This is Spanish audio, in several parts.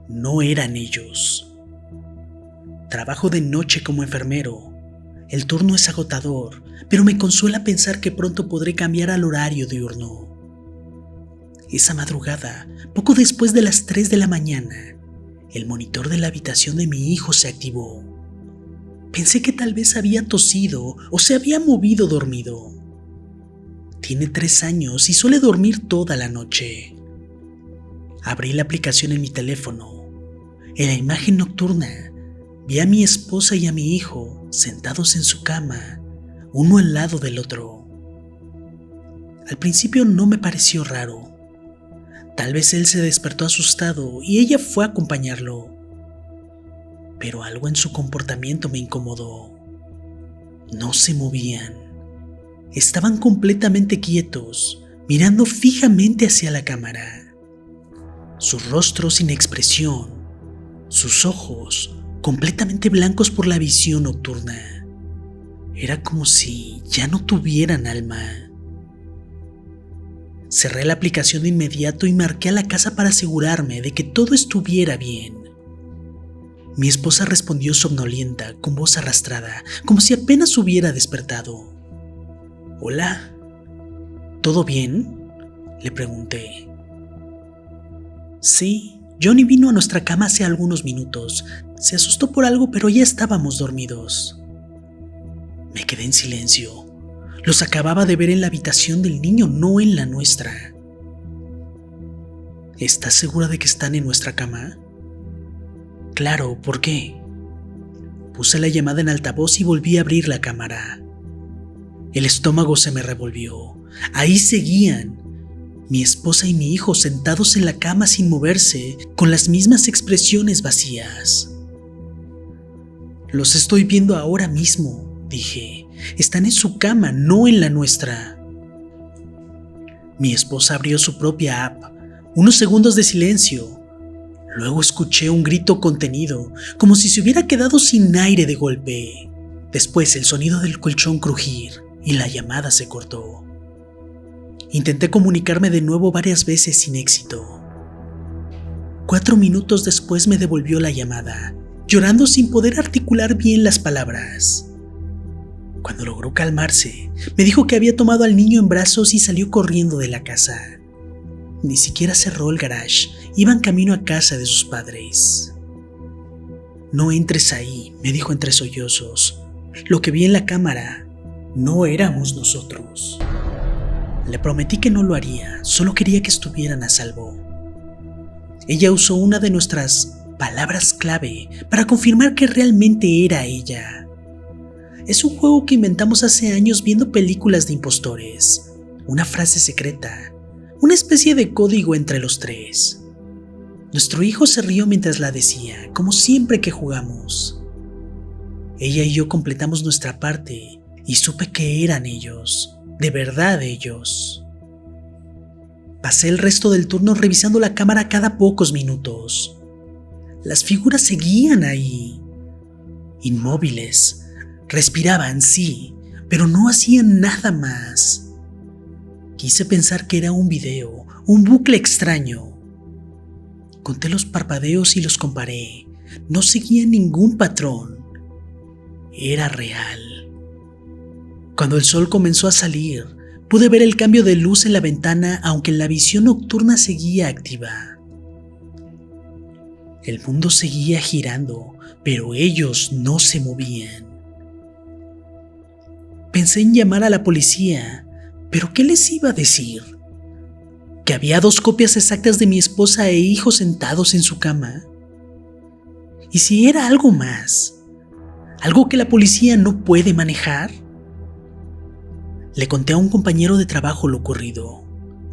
no eran ellos. Trabajo de noche como enfermero. El turno es agotador, pero me consuela pensar que pronto podré cambiar al horario diurno. Esa madrugada, poco después de las 3 de la mañana, el monitor de la habitación de mi hijo se activó. Pensé que tal vez había tosido o se había movido dormido. Tiene 3 años y suele dormir toda la noche. Abrí la aplicación en mi teléfono. En la imagen nocturna, vi a mi esposa y a mi hijo sentados en su cama, uno al lado del otro. Al principio no me pareció raro. Tal vez él se despertó asustado y ella fue a acompañarlo. Pero algo en su comportamiento me incomodó. No se movían. Estaban completamente quietos, mirando fijamente hacia la cámara. Sus rostros sin expresión, sus ojos completamente blancos por la visión nocturna. Era como si ya no tuvieran alma. Cerré la aplicación de inmediato y marqué a la casa para asegurarme de que todo estuviera bien. Mi esposa respondió somnolienta, con voz arrastrada, como si apenas hubiera despertado. «Hola, ¿todo bien?», le pregunté. «Sí, Johnny vino a nuestra cama hace algunos minutos. Se asustó por algo, pero ya estábamos dormidos». Me quedé en silencio. Los acababa de ver en la habitación del niño, no en la nuestra. «¿Estás segura de que están en nuestra cama?». «Claro, ¿por qué?». Puse la llamada en altavoz y volví a abrir la cámara. El estómago se me revolvió. Ahí seguían, mi esposa y mi hijo sentados en la cama sin moverse, con las mismas expresiones vacías. «Los estoy viendo ahora mismo», dije. «Están en su cama, no en la nuestra». Mi esposa abrió su propia app. Unos segundos de silencio. Luego escuché un grito contenido, como si se hubiera quedado sin aire de golpe. Después el sonido del colchón crujir y la llamada se cortó. Intenté comunicarme de nuevo varias veces sin éxito. 4 minutos después me devolvió la llamada, llorando sin poder articular bien las palabras. Cuando logró calmarse, me dijo que había tomado al niño en brazos y salió corriendo de la casa. Ni siquiera cerró el garage, iban camino a casa de sus padres. «No entres ahí», me dijo entre sollozos. «Lo que vi en la cámara no éramos nosotros». Le prometí que no lo haría, solo quería que estuvieran a salvo. Ella usó una de nuestras palabras clave para confirmar que realmente era ella. Es un juego que inventamos hace años viendo películas de impostores. Una frase secreta, una especie de código entre los tres. Nuestro hijo se rió mientras la decía, como siempre que jugamos. Ella y yo completamos nuestra parte y supe que eran ellos, de verdad ellos. Pasé el resto del turno revisando la cámara cada pocos minutos. Las figuras seguían ahí, inmóviles. Respiraban, sí, pero no hacían nada más. Quise pensar que era un video, un bucle extraño. Conté los parpadeos y los comparé. No seguían ningún patrón. Era real. Cuando el sol comenzó a salir, pude ver el cambio de luz en la ventana, aunque la visión nocturna seguía activa. El mundo seguía girando, pero ellos no se movían. Pensé en llamar a la policía, pero ¿qué les iba a decir? ¿Que había 2 copias exactas de mi esposa e hijo sentados en su cama? ¿Y si era algo más? ¿Algo que la policía no puede manejar? Le conté a un compañero de trabajo lo ocurrido.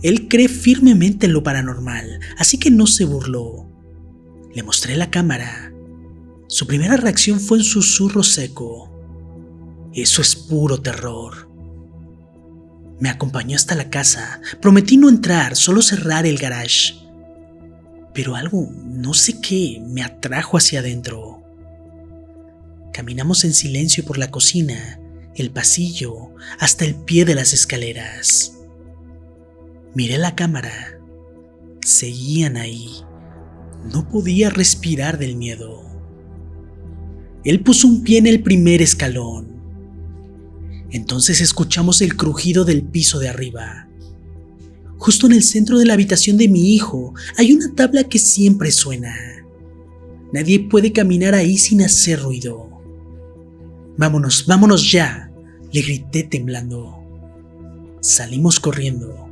Él cree firmemente en lo paranormal, así que no se burló. Le mostré la cámara. Su primera reacción fue un susurro seco. «Eso es puro terror». Me acompañó hasta la casa. Prometí no entrar, solo cerrar el garage. Pero algo, no sé qué, me atrajo hacia adentro. Caminamos en silencio por la cocina, el pasillo, hasta el pie de las escaleras. Miré la cámara. Seguían ahí. No podía respirar del miedo. Él puso un pie en el primer escalón. Entonces escuchamos el crujido del piso de arriba. Justo en el centro de la habitación de mi hijo hay una tabla que siempre suena. Nadie puede caminar ahí sin hacer ruido. Vámonos, vámonos ya, le grité temblando. Salimos corriendo.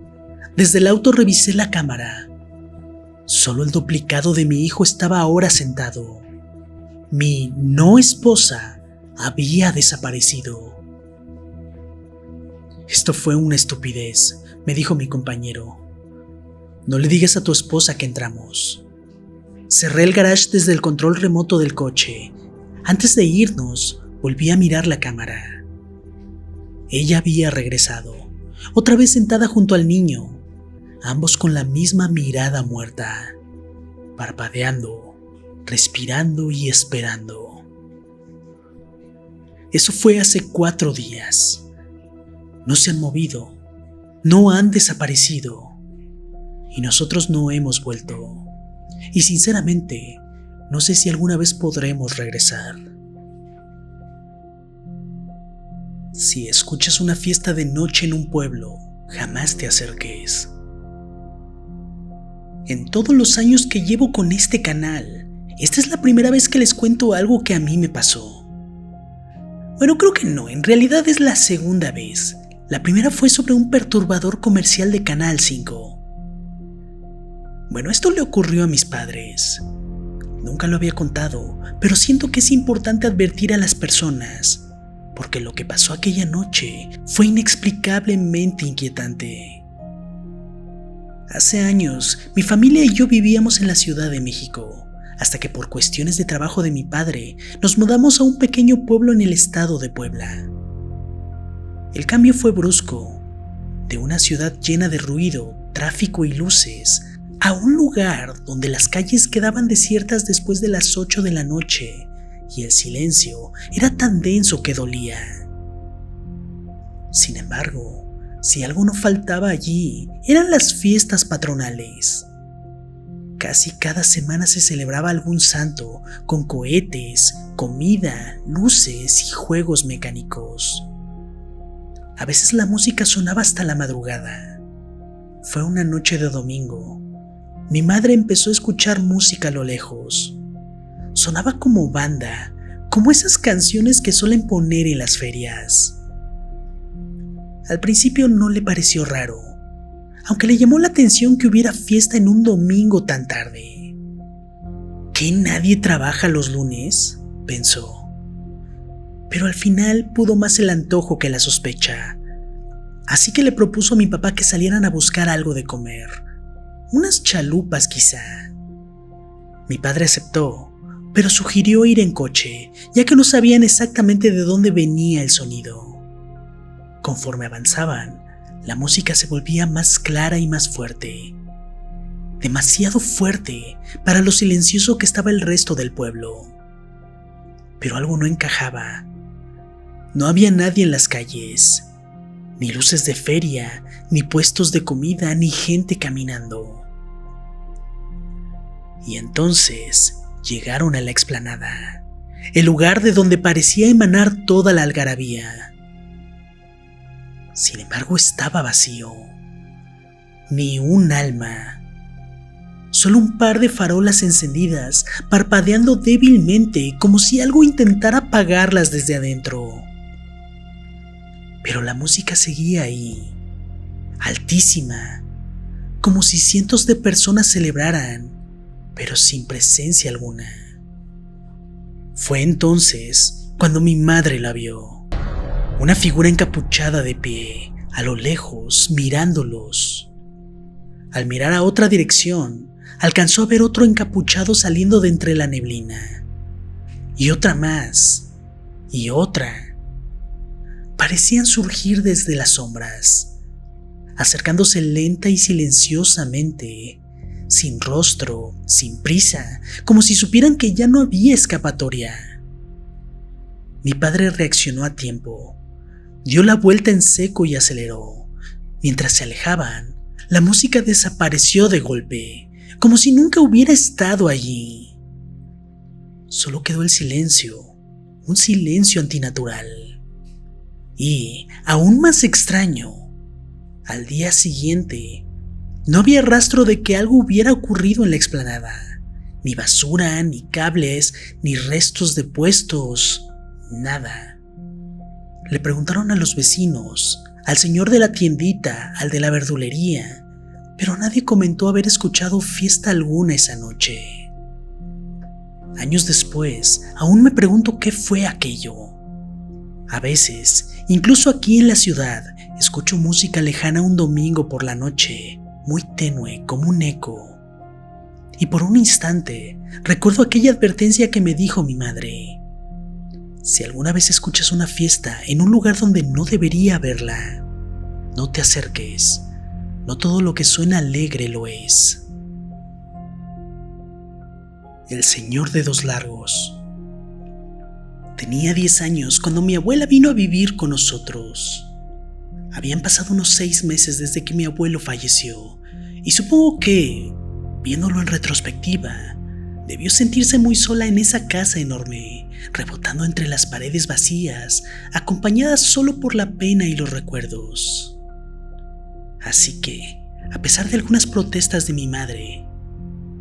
Desde el auto revisé la cámara. Solo el duplicado de mi hijo estaba ahora sentado. Mi no esposa había desaparecido. Esto fue una estupidez, me dijo mi compañero. No le digas a tu esposa que entramos. Cerré el garage desde el control remoto del coche. Antes de irnos, volví a mirar la cámara. Ella había regresado, otra vez sentada junto al niño, ambos con la misma mirada muerta, parpadeando, respirando y esperando. Eso fue hace 4 días. No se han movido, no han desaparecido, y nosotros no hemos vuelto. Y sinceramente, no sé si alguna vez podremos regresar. Si escuchas una fiesta de noche en un pueblo, jamás te acerques. En todos los años que llevo con este canal, esta es la primera vez que les cuento algo que a mí me pasó. Bueno, creo que no, en realidad es la segunda vez. La primera fue sobre un perturbador comercial de Canal 5. Bueno, esto le ocurrió a mis padres. Nunca lo había contado, pero siento que es importante advertir a las personas, porque lo que pasó aquella noche fue inexplicablemente inquietante. Hace años, mi familia y yo vivíamos en la Ciudad de México, hasta que por cuestiones de trabajo de mi padre, nos mudamos a un pequeño pueblo en el estado de Puebla. El cambio fue brusco, de una ciudad llena de ruido, tráfico y luces, a un lugar donde las calles quedaban desiertas después de las 8 de la noche y el silencio era tan denso que dolía. Sin embargo, si algo no faltaba allí, eran las fiestas patronales. Casi cada semana se celebraba algún santo, con cohetes, comida, luces y juegos mecánicos. A veces la música sonaba hasta la madrugada. Fue una noche de domingo. Mi madre empezó a escuchar música a lo lejos. Sonaba como banda, como esas canciones que suelen poner en las ferias. Al principio no le pareció raro, aunque le llamó la atención que hubiera fiesta en un domingo tan tarde. ¿Qué nadie trabaja los lunes?, pensó. Pero al final pudo más el antojo que la sospecha, así que le propuso a mi papá que salieran a buscar algo de comer. Unas chalupas quizá. Mi padre aceptó, pero sugirió ir en coche, ya que no sabían exactamente de dónde venía el sonido. Conforme avanzaban, la música se volvía más clara y más fuerte. Demasiado fuerte para lo silencioso que estaba el resto del pueblo. Pero algo no encajaba. No había nadie en las calles, ni luces de feria, ni puestos de comida, ni gente caminando. Y entonces llegaron a la explanada, el lugar de donde parecía emanar toda la algarabía. Sin embargo, estaba vacío. Ni un alma. Solo un par de farolas encendidas, parpadeando débilmente, como si algo intentara apagarlas desde adentro. Pero la música seguía ahí, altísima, como si cientos de personas celebraran, pero sin presencia alguna. Fue entonces cuando mi madre la vio. Una figura encapuchada de pie, a lo lejos, mirándolos. Al mirar a otra dirección, alcanzó a ver otro encapuchado saliendo de entre la neblina. Y otra más, y otra. Parecían surgir desde las sombras, acercándose lenta y silenciosamente, sin rostro, sin prisa, como si supieran que ya no había escapatoria. Mi padre reaccionó a tiempo. Dio la vuelta en seco y aceleró. Mientras se alejaban, la música desapareció de golpe, como si nunca hubiera estado allí. Solo quedó el silencio, un silencio antinatural. Y, aún más extraño, al día siguiente, no había rastro de que algo hubiera ocurrido en la explanada. Ni basura, ni cables, ni restos de puestos, nada. Le preguntaron a los vecinos, al señor de la tiendita, al de la verdulería, pero nadie comentó haber escuchado fiesta alguna esa noche. Años después, aún me pregunto qué fue aquello. A veces, incluso aquí en la ciudad, escucho música lejana un domingo por la noche, muy tenue como un eco. Y por un instante, recuerdo aquella advertencia que me dijo mi madre. Si alguna vez escuchas una fiesta en un lugar donde no debería haberla, no te acerques. No todo lo que suena alegre lo es. El señor de dos largos. Tenía 10 años cuando mi abuela vino a vivir con nosotros. Habían pasado unos 6 meses desde que mi abuelo falleció, y supongo que, viéndolo en retrospectiva, debió sentirse muy sola en esa casa enorme, rebotando entre las paredes vacías, acompañada solo por la pena y los recuerdos. Así que, a pesar de algunas protestas de mi madre,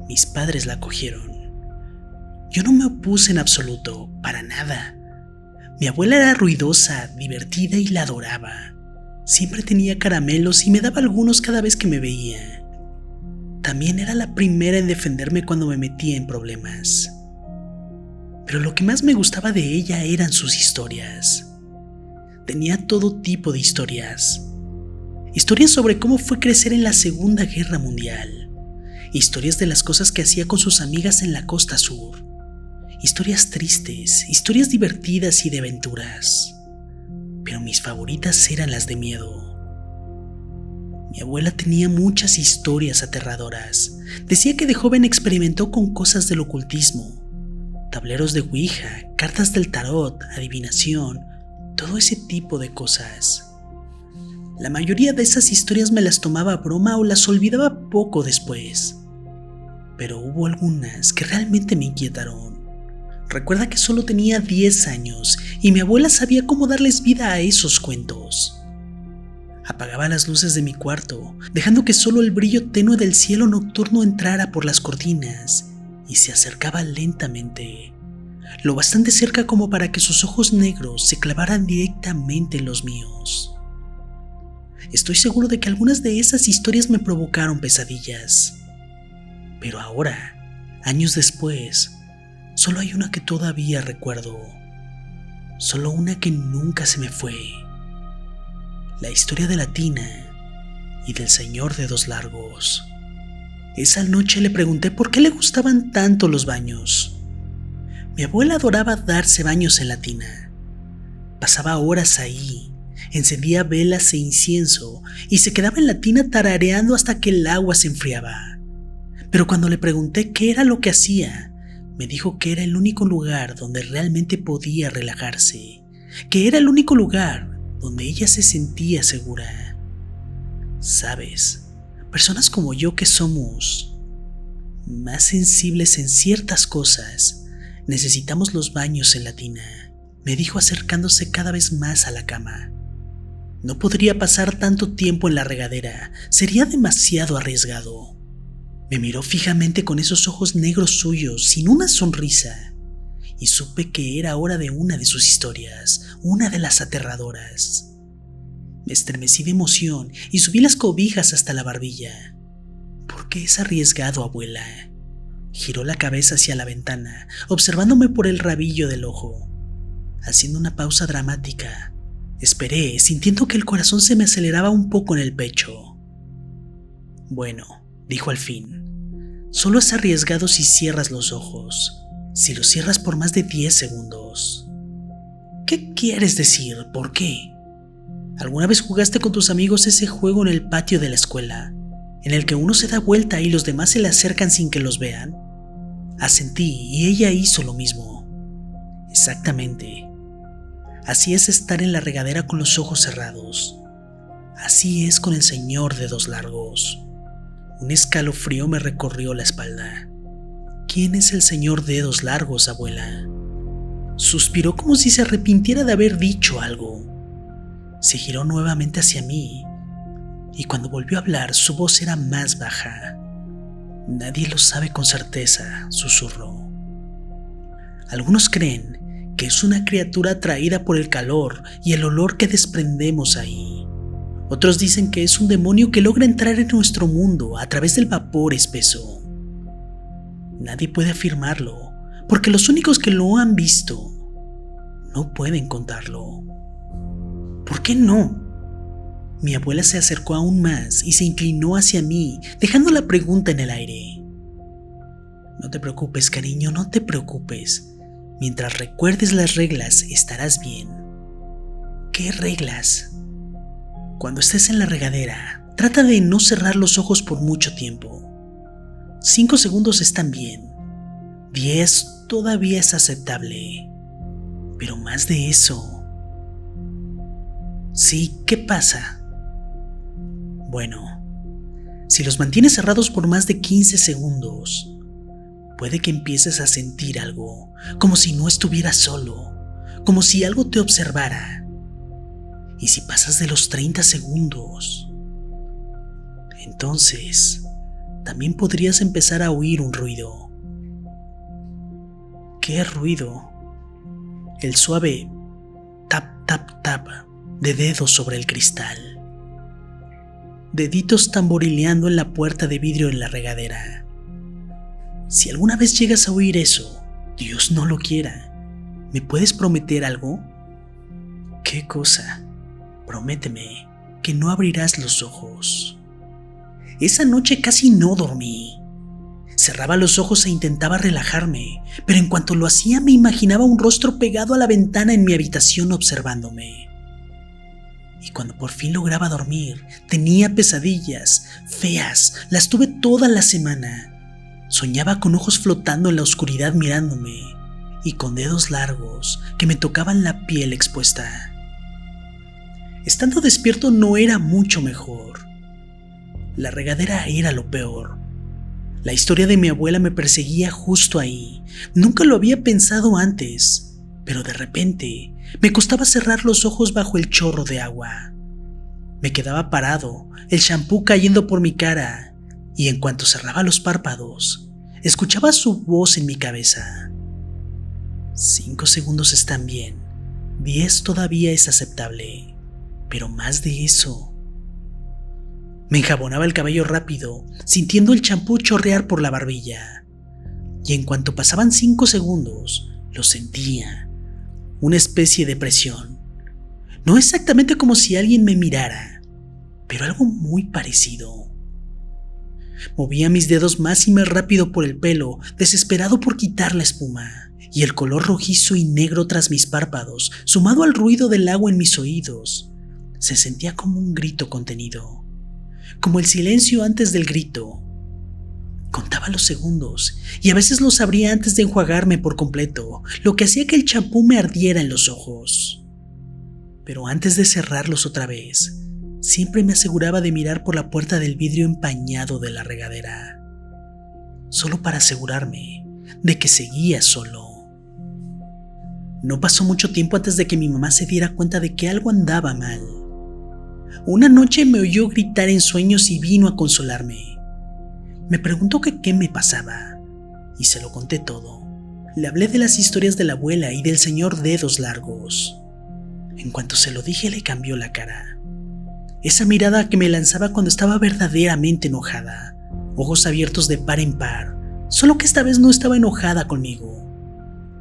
mis padres la acogieron. Yo no me opuse en absoluto, para nada. Mi abuela era ruidosa, divertida y la adoraba. Siempre tenía caramelos y me daba algunos cada vez que me veía. También era la primera en defenderme cuando me metía en problemas. Pero lo que más me gustaba de ella eran sus historias. Tenía todo tipo de historias. Historias sobre cómo fue crecer en la Segunda Guerra Mundial. Historias de las cosas que hacía con sus amigas en la costa sur. Historias tristes, historias divertidas y de aventuras. Pero mis favoritas eran las de miedo. Mi abuela tenía muchas historias aterradoras. Decía que de joven experimentó con cosas del ocultismo. Tableros de Ouija, cartas del tarot, adivinación, todo ese tipo de cosas. La mayoría de esas historias me las tomaba a broma o las olvidaba poco después. Pero hubo algunas que realmente me inquietaron. Recuerda que solo tenía 10 años y mi abuela sabía cómo darles vida a esos cuentos. Apagaba las luces de mi cuarto, dejando que solo el brillo tenue del cielo nocturno entrara por las cortinas y se acercaba lentamente, lo bastante cerca como para que sus ojos negros se clavaran directamente en los míos. Estoy seguro de que algunas de esas historias me provocaron pesadillas. Pero ahora, años después, solo hay una que todavía recuerdo. Solo una que nunca se me fue. La historia de la tina y del señor de dos largos. Esa noche le pregunté por qué le gustaban tanto los baños. Mi abuela adoraba darse baños en la tina. Pasaba horas ahí, encendía velas e incienso y se quedaba en la tina tarareando hasta que el agua se enfriaba. Pero cuando le pregunté qué era lo que hacía, me dijo que era el único lugar donde realmente podía relajarse, que era el único lugar donde ella se sentía segura. ¿Sabes? Personas como yo que somos más sensibles en ciertas cosas, necesitamos los baños en la tina, me dijo acercándose cada vez más a la cama. No podría pasar tanto tiempo en la regadera, sería demasiado arriesgado. Me miró fijamente con esos ojos negros suyos, sin una sonrisa, y supe que era hora de una de sus historias, una de las aterradoras. Me estremecí de emoción y subí las cobijas hasta la barbilla. ¿Por qué es arriesgado, abuela? Giró la cabeza hacia la ventana, observándome por el rabillo del ojo. Haciendo una pausa dramática, esperé, sintiendo que el corazón se me aceleraba un poco en el pecho. Bueno, dijo al fin, solo es arriesgado si cierras los ojos, si los cierras por más de 10 segundos. ¿Qué quieres decir? ¿Por qué? ¿Alguna vez jugaste con tus amigos ese juego en el patio de la escuela, en el que uno se da vuelta y los demás se le acercan sin que los vean? Asentí y ella hizo lo mismo. Exactamente. Así es estar en la regadera con los ojos cerrados. Así es con el señor de dos largos. Un escalofrío me recorrió la espalda. ¿Quién es el señor Dedos Largos, abuela? Suspiró como si se arrepintiera de haber dicho algo. Se giró nuevamente hacia mí, y cuando volvió a hablar, su voz era más baja. Nadie lo sabe con certeza, susurró. Algunos creen que es una criatura atraída por el calor y el olor que desprendemos ahí. Otros dicen que es un demonio que logra entrar en nuestro mundo a través del vapor espeso. Nadie puede afirmarlo, porque los únicos que lo han visto no pueden contarlo. ¿Por qué no? Mi abuela se acercó aún más y se inclinó hacia mí, dejando la pregunta en el aire. No te preocupes, cariño, no te preocupes. Mientras recuerdes las reglas, estarás bien. ¿Qué reglas? Cuando estés en la regadera, trata de no cerrar los ojos por mucho tiempo. 5 segundos están bien. 10 todavía es aceptable. Pero más de eso. Sí, ¿qué pasa? Bueno, si los mantienes cerrados por más de 15 segundos, puede que empieces a sentir algo, como si no estuvieras solo, como si algo te observara. Y si pasas de los 30 segundos, entonces también podrías empezar a oír un ruido. ¿Qué ruido? El suave tap, tap, tap de dedos sobre el cristal. Deditos tamborileando en la puerta de vidrio en la regadera. Si alguna vez llegas a oír eso, Dios no lo quiera, ¿me puedes prometer algo? ¿Qué cosa? Prométeme que no abrirás los ojos. Esa noche casi no dormí. Cerraba los ojos e intentaba relajarme, pero en cuanto lo hacía me imaginaba un rostro pegado a la ventana en mi habitación observándome. Y cuando por fin lograba dormir, tenía pesadillas feas, las tuve toda la semana. Soñaba con ojos flotando en la oscuridad mirándome y con dedos largos que me tocaban la piel expuesta. Estando despierto no era mucho mejor. La regadera era lo peor. La historia de mi abuela me perseguía justo ahí. Nunca lo había pensado antes, pero de repente me costaba cerrar los ojos bajo el chorro de agua. Me quedaba parado, el champú cayendo por mi cara, y en cuanto cerraba los párpados, escuchaba su voz en mi cabeza. 5 segundos están bien, 10 todavía es aceptable, pero más de eso. Me enjabonaba el cabello rápido, sintiendo el champú chorrear por la barbilla, y en cuanto pasaban 5 segundos, lo sentía, una especie de presión. No exactamente como si alguien me mirara, pero algo muy parecido. Movía mis dedos más y más rápido por el pelo, desesperado por quitar la espuma, y el color rojizo y negro tras mis párpados, sumado al ruido del agua en mis oídos, se sentía como un grito contenido, como el silencio antes del grito. Contaba los segundos, y a veces los abría antes de enjuagarme por completo, lo que hacía que el champú me ardiera en los ojos. Pero antes de cerrarlos otra vez, siempre me aseguraba de mirar por la puerta del vidrio empañado de la regadera, solo para asegurarme de que seguía solo. No pasó mucho tiempo antes de que mi mamá se diera cuenta de que algo andaba mal. Una noche me oyó gritar en sueños y vino a consolarme. Me preguntó que qué me pasaba, y se lo conté todo. Le hablé de las historias de la abuela y del señor Dedos Largos. En cuanto se lo dije, le cambió la cara. Esa mirada que me lanzaba cuando estaba verdaderamente enojada, ojos abiertos de par en par, solo que esta vez no estaba enojada conmigo.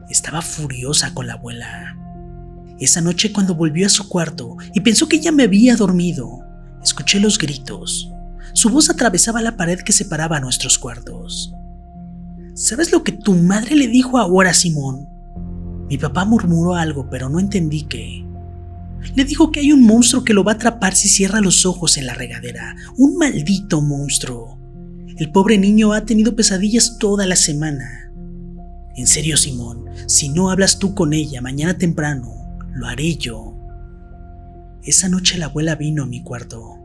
Estaba furiosa con la abuela. Esa noche, cuando volvió a su cuarto y pensó que ya me había dormido, escuché los gritos. Su voz atravesaba la pared que separaba nuestros cuartos. ¿Sabes lo que tu madre le dijo ahora a Simón? Mi papá murmuró algo, pero no entendí qué. Le dijo que hay un monstruo que lo va a atrapar si cierra los ojos en la regadera. Un maldito monstruo. El pobre niño ha tenido pesadillas toda la semana. En serio, Simón, si no hablas tú con ella mañana temprano, lo haré yo. Esa noche la abuela vino a mi cuarto.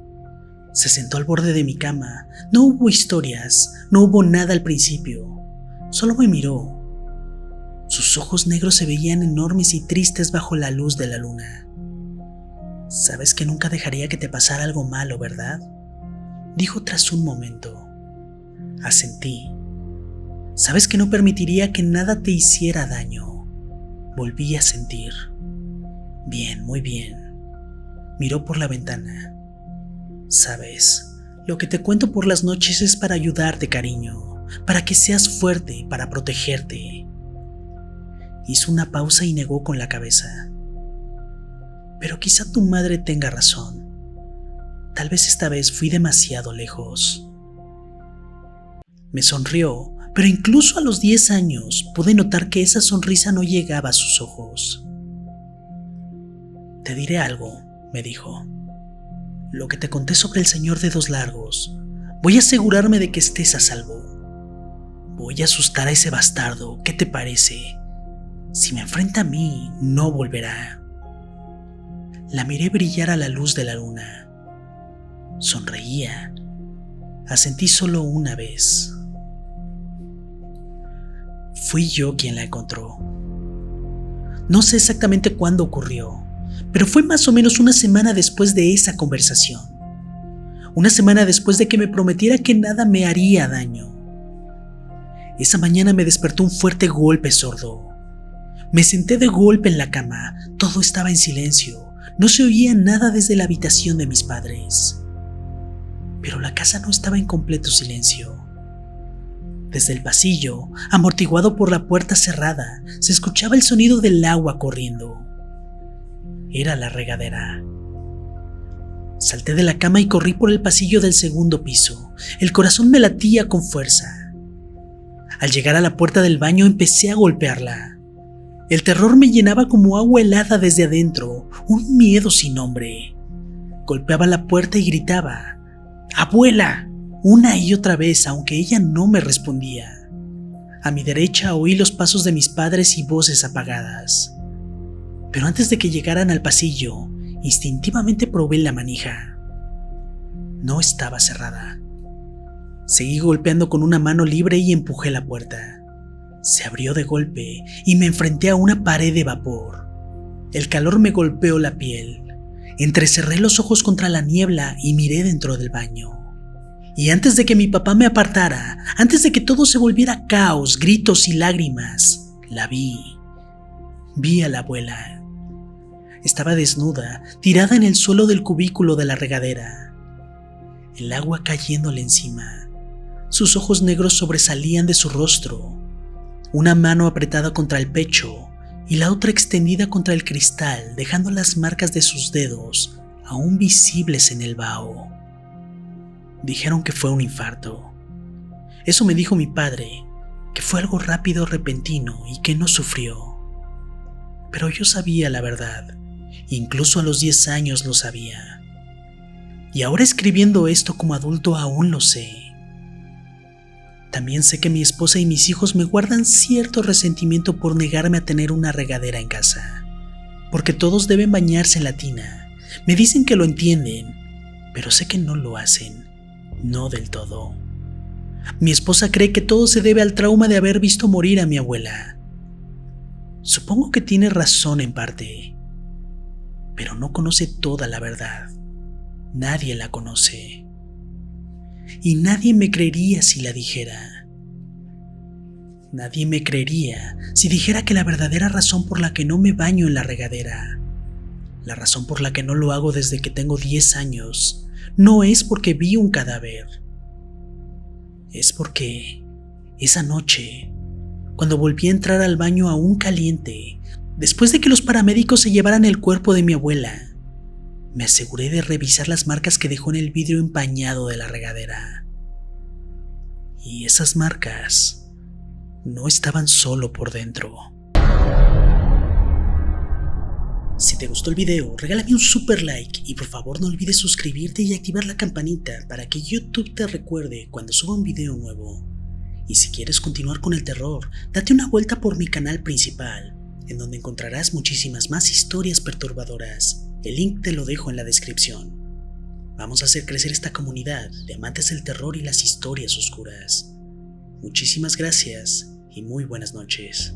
Se sentó al borde de mi cama. No hubo historias, no hubo nada al principio. Solo me miró. Sus ojos negros se veían enormes y tristes bajo la luz de la luna. «Sabes que nunca dejaría que te pasara algo malo, ¿verdad?», dijo tras un momento. Asentí. «Sabes que no permitiría que nada te hiciera daño». Volví a sentir. «Bien, muy bien». Miró por la ventana. «Sabes, lo que te cuento por las noches es para ayudarte, cariño, para que seas fuerte, para protegerte». Hizo una pausa y negó con la cabeza. «Pero quizá tu madre tenga razón. Tal vez esta vez fui demasiado lejos». Me sonrió, pero incluso a los 10 años pude notar que esa sonrisa no llegaba a sus ojos. «Te diré algo», me dijo. «Lo que te conté sobre el señor Dedos Largos, voy a asegurarme de que estés a salvo. Voy a asustar a ese bastardo, ¿qué te parece? Si me enfrenta a mí, no volverá». La miré brillar a la luz de la luna. Sonreía. Asentí solo una vez. Fui yo quien la encontró. No sé exactamente cuándo ocurrió, pero fue más o menos una semana después de esa conversación. Una semana después de que me prometiera que nada me haría daño. Esa mañana me despertó un fuerte golpe sordo. Me senté de golpe en la cama. Todo estaba en silencio. No se oía nada desde la habitación de mis padres. Pero la casa no estaba en completo silencio. Desde el pasillo, amortiguado por la puerta cerrada, se escuchaba el sonido del agua corriendo. Era la regadera. Salté de la cama y corrí por el pasillo del segundo piso. El corazón me latía con fuerza. Al llegar a la puerta del baño empecé a golpearla. El terror me llenaba como agua helada desde adentro, un miedo sin nombre. Golpeaba la puerta y gritaba: «¡Abuela!», una y otra vez, aunque ella no me respondía. A mi derecha oí los pasos de mis padres y voces apagadas. Pero antes de que llegaran al pasillo, instintivamente probé la manija. No estaba cerrada. Seguí golpeando con una mano libre y empujé la puerta. Se abrió de golpe y me enfrenté a una pared de vapor. El calor me golpeó la piel. Entrecerré los ojos contra la niebla y miré dentro del baño. Y antes de que mi papá me apartara, antes de que todo se volviera caos, gritos y lágrimas, la vi. Vi a la abuela. Estaba desnuda, tirada en el suelo del cubículo de la regadera. El agua cayéndole encima. Sus ojos negros sobresalían de su rostro. Una mano apretada contra el pecho y la otra extendida contra el cristal, dejando las marcas de sus dedos aún visibles en el vaho. Dijeron que fue un infarto. Eso me dijo mi padre, que fue algo rápido, repentino y que no sufrió. Pero yo sabía la verdad, incluso a los 10 años lo sabía. Y ahora escribiendo esto como adulto aún lo sé. También sé que mi esposa y mis hijos me guardan cierto resentimiento por negarme a tener una regadera en casa, porque todos deben bañarse en la tina. Me dicen que lo entienden, pero sé que no lo hacen. No del todo. Mi esposa cree que todo se debe al trauma de haber visto morir a mi abuela. Supongo que tiene razón en parte, pero no conoce toda la verdad. Nadie la conoce. Y nadie me creería si la dijera. Nadie me creería si dijera que la verdadera razón por la que no me baño en la regadera, la razón por la que no lo hago desde que tengo 10 años, no es porque vi un cadáver. Es porque esa noche, cuando volví a entrar al baño aún caliente, después de que los paramédicos se llevaran el cuerpo de mi abuela, me aseguré de revisar las marcas que dejó en el vidrio empañado de la regadera. Y esas marcas no estaban solo por dentro. Si te gustó el video, regálame un super like y por favor no olvides suscribirte y activar la campanita para que YouTube te recuerde cuando suba un video nuevo. Y si quieres continuar con el terror, date una vuelta por mi canal principal, en donde encontrarás muchísimas más historias perturbadoras. El link te lo dejo en la descripción. Vamos a hacer crecer esta comunidad de amantes del terror y las historias oscuras. Muchísimas gracias y muy buenas noches.